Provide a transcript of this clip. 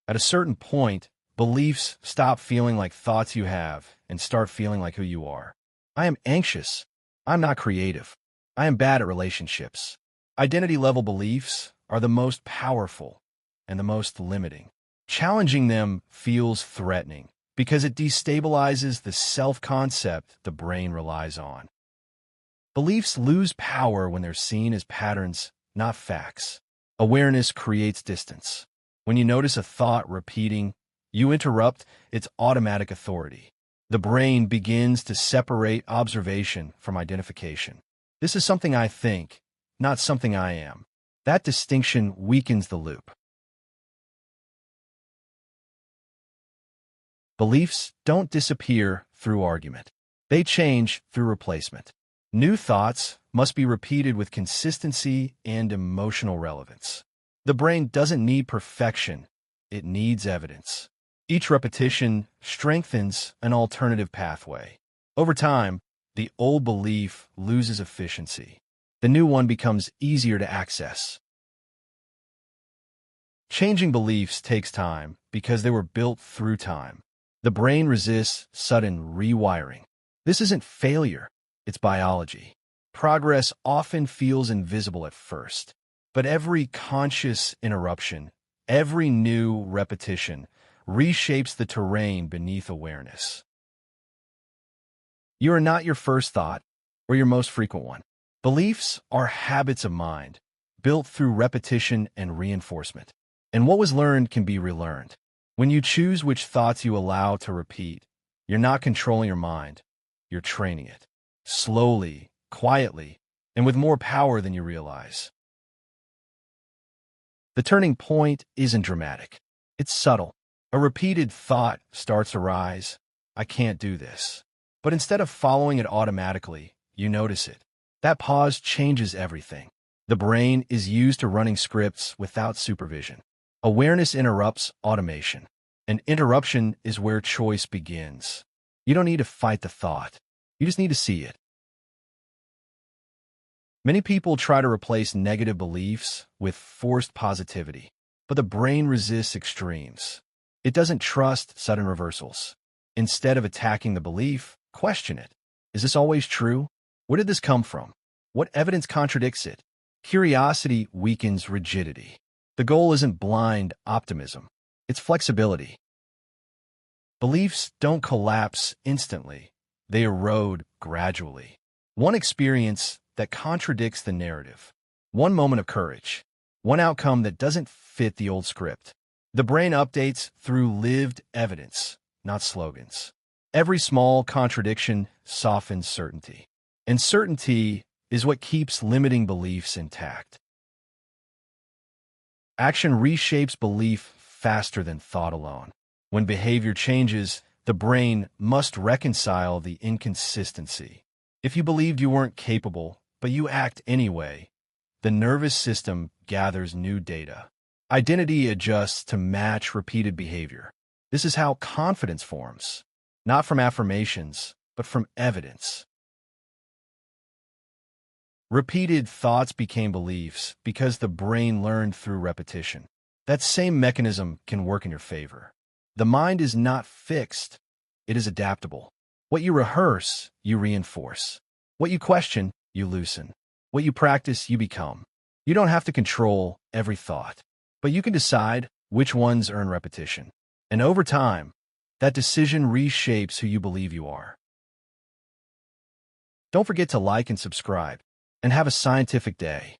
At a certain point, beliefs stop feeling like thoughts you have and start feeling like who you are. I am anxious. I'm not creative. I am bad at relationships. Identity-level beliefs are the most powerful and the most limiting. Challenging them feels threatening because it destabilizes the self-concept the brain relies on. Beliefs lose power when they're seen as patterns, not facts. Awareness creates distance. When you notice a thought repeating, you interrupt its automatic authority. The brain begins to separate observation from identification. This is something I think, not something I am. That distinction weakens the loop. Beliefs don't disappear through argument. They change through replacement. New thoughts must be repeated with consistency and emotional relevance. The brain doesn't need perfection, it needs evidence. Each repetition strengthens an alternative pathway. Over time, the old belief loses efficiency. The new one becomes easier to access. Changing beliefs takes time because they were built through time. The brain resists sudden rewiring. This isn't failure, it's biology. Progress often feels invisible at first, but every conscious interruption, every new repetition, reshapes the terrain beneath awareness. You are not your first thought or your most frequent one. Beliefs are habits of mind, built through repetition and reinforcement. And what was learned can be relearned. When you choose which thoughts you allow to repeat, you're not controlling your mind, you're training it. Slowly, quietly, and with more power than you realize. The turning point isn't dramatic. It's subtle. A repeated thought starts to rise. I can't do this. But instead of following it automatically, you notice it. That pause changes everything. The brain is used to running scripts without supervision. Awareness interrupts automation. An interruption is where choice begins. You don't need to fight the thought. You just need to see it. Many people try to replace negative beliefs with forced positivity, but the brain resists extremes. It doesn't trust sudden reversals. Instead of attacking the belief, question it. Is this always true? Where did this come from? What evidence contradicts it? Curiosity weakens rigidity. The goal isn't blind optimism. It's flexibility. Beliefs don't collapse instantly. They erode gradually. One experience that contradicts the narrative. One moment of courage. One outcome that doesn't fit the old script. The brain updates through lived evidence, not slogans. Every small contradiction softens certainty. And certainty is what keeps limiting beliefs intact. Action reshapes belief faster than thought alone. When behavior changes, the brain must reconcile the inconsistency. If you believed you weren't capable, but you act anyway, the nervous system gathers new data. Identity adjusts to match repeated behavior. This is how confidence forms, not from affirmations, but from evidence. Repeated thoughts became beliefs because the brain learned through repetition. That same mechanism can work in your favor. The mind is not fixed, it is adaptable. What you rehearse, you reinforce. What you question, you loosen. What you practice, you become. You don't have to control every thought, but you can decide which ones earn repetition. And over time, that decision reshapes who you believe you are. Don't forget to like and subscribe, and have a scientific day.